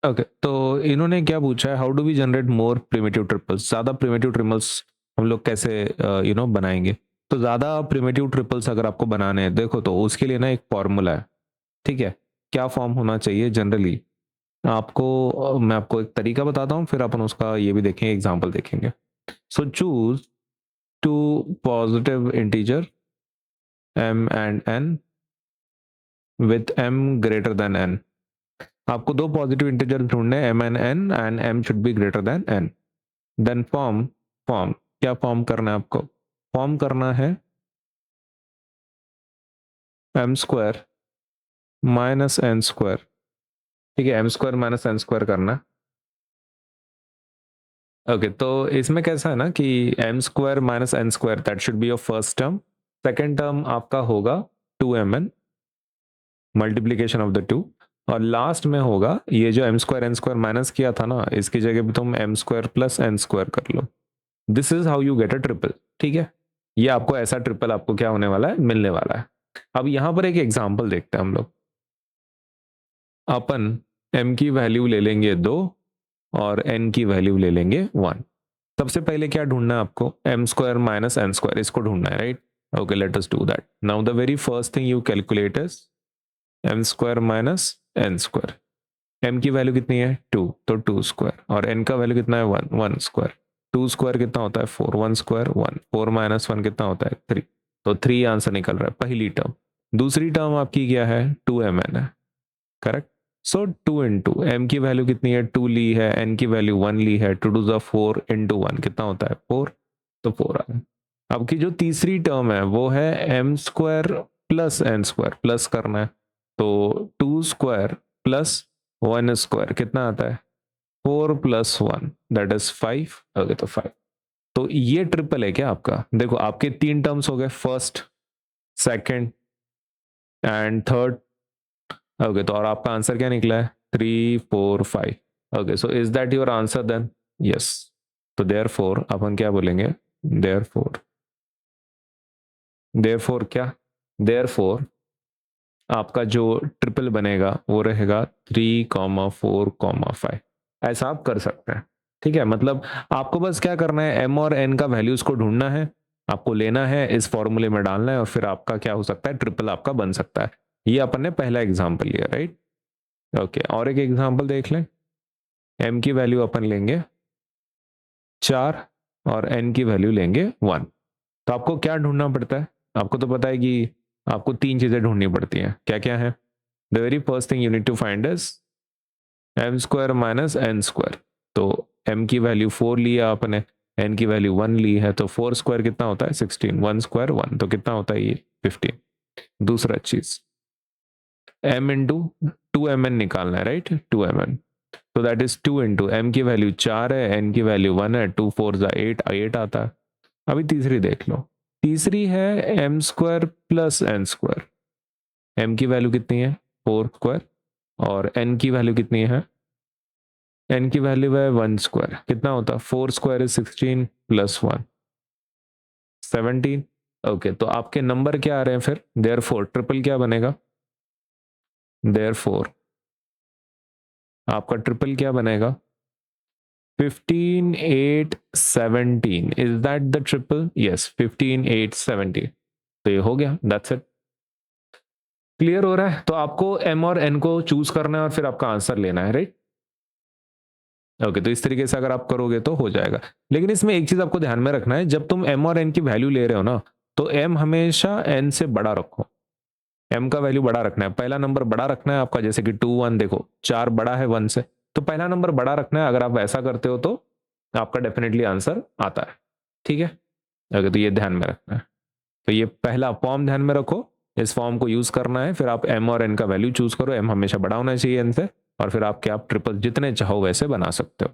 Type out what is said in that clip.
Okay, तो इन्होंने क्या पूछा है, how do we generate more primitive triples? ज़्यादा प्रिमिटिव ट्रिपल्स हम लोग कैसे बनाएंगे? तो ज़्यादा प्रिमिटिव ट्रिपल्स अगर आपको बनाने हैं, देखो तो उसके लिए ना एक फॉर्मूला है, ठीक है? क्या फॉर्म होना चाहिए जनरली? आपको मैं आपको एक तरीका बताता हूँ, फिर अपन उसका ये भी देखेंगे, एग्जांपल देखेंगे। So choose two positive integer m and n with m greater than n। आपको दो पॉजिटिव इंटीजर ढूंढने हैं, m and m should be greater than n। Then form form क्या फॉर्म करना है आपको? फॉर्म करना है m square minus n square, ठीक है? m square minus n square करना है। ओके, तो इसमें कैसा है ना कि m square minus n square that should be your first term. Second term आपका होगा 2mn multiplication of the two, और लास्ट में होगा ये जो m square n square minus किया था ना, इसकी जगह पे तुम m square plus n square कर लो। This is how you get a triple, ठीक है? ये आपको ऐसा ट्रिपल आपको क्या होने वाला है, मिलने वाला है। अब यहां पर एक एग्जांपल देखते हैं हम लोग। अपन m की वैल्यू ले लेंगे 2 और n की वैल्यू ले लेंगे 1। सबसे पहले क्या ढूंढना है आपको? m square minus n square, इसको ढूंढना है, right? Okay, let us do that now. The very first thing you calculate is m square minus n square. m की वैल्यू कितनी है? 2, तो 2 स्क्वायर, और n का वैल्यू कितना है? 1, 1 स्क्वायर। 2 स्क्वायर कितना होता है? 4, 1 स्क्वायर 1, 4 माइनस 1 कितना होता है? 3। तो 3 आंसर निकल रहा है पहली टर्म। दूसरी टर्म आपकी क्या है? 2mn है, करेक्ट? सो 2 इंटू m की वैल्यू कितनी है? 2 ली है, n की वैल्यू 1 ली है, 2 टू द 4 इंटू 1 कितना होता है? 4, तो 4 आ गया। अब की जो तीसरी टर्म है वो है m square plus n square, plus करना है, तो 2 स्क्वायर प्लस 1 स्क्वायर कितना आता है? 4 प्लस 1 दैट इज 5। ओके, तो 5। तो ये ट्रिपल है क्या आपका? देखो आपके तीन टर्म्स हो गए, first, second and third. Okay, तो और आपका आंसर क्या निकला है? 3, 4, 5। Okay, so is that your answer then? Yes. तो देयर फोर अपन क्या बोलेंगे? देयर फोर, देयर फोर क्या? देयर फोर आपका जो ट्रिपल बनेगा वो रहेगा 3,4,5। ऐसा आप कर सकते हैं, ठीक है? मतलब आपको बस क्या करना है, m और n का वैल्यूज को ढूंढना है, आपको लेना है, इस फॉर्मूले में डालना है, और फिर आपका क्या हो सकता है? ट्रिपल आपका बन सकता है। ये अपन ने पहला एग्जाम्पल लिया, राइट? ओके, और एक एग्जाम्पल देख लें। m की वैल्यू अपन लेंगे 4 और n की वैल्यू लेंगे 1। तो आपको क्या ढूंढना पड़ता है? आपको तो पता है कि आपको तीन चीजें ढूंढनी पड़ती हैं, क्या क्या है? The very first thing you need to find is m square minus n square. तो m की वैल्यू 4 लिया आपने, n की वैल्यू 1 ली है, तो 4 स्क्वायर कितना होता है? 16, 1 स्क्वायर 1, तो कितना होता है ये? 15। दूसरा चीज m इंटू 2mn निकालना है, राइट? 2mn, तो दैट इज 2 इंटू m की वैल्यू 4 है, n की वैल्यू 1 है, 2 4 जा 8, 8 आता है। अभी तीसरी देख लो। तीसरी है m square plus n square. m की वैल्यू कितनी है? 4 स्क्वायर, और n की वैल्यू कितनी है? n की वैल्यू है 1 स्क्वायर, कितना होता है? 4 स्क्वायर इज 16 प्लस 1 17। ओके, तो आपके नंबर क्या आ रहे हैं फिर? देयर फोर ट्रिपल क्या बनेगा? देयर फोर आपका ट्रिपल क्या बनेगा? 15 8 17। Is that the triple? Yes, 15 8 17। तो ये हो गया, दैट्स इट। क्लियर हो रहा है? तो आपको m और n को चूज करना है और फिर आपका आंसर लेना है, राइट? ओके, तो इस तरीके से अगर आप करोगे तो हो जाएगा। लेकिन इसमें एक चीज आपको ध्यान में रखना है, जब तुम m और n की वैल्यू ले रहे हो ना, तो m हमेशा n से बड़ा रखो। m का वैल्यू बड़ा रखना है, पहला नंबर बड़ा रखना है आपका, जैसे कि 2 1, देखो 4 बड़ा है 1 से, तो पहला नंबर बड़ा रखना है। अगर आप ऐसा करते हो तो आपका डेफिनेटली आंसर आता है, ठीक है? ओके, तो ये ध्यान में रखना है। तो ये पहला फॉर्म ध्यान में रखो, इस फॉर्म को यूज करना है, फिर आप m और n का वैल्यू चूज करो, m हमेशा बड़ा होना चाहिए n से, और फिर आप ट्रिपल जितने चाहो वैसे बना सकते हो।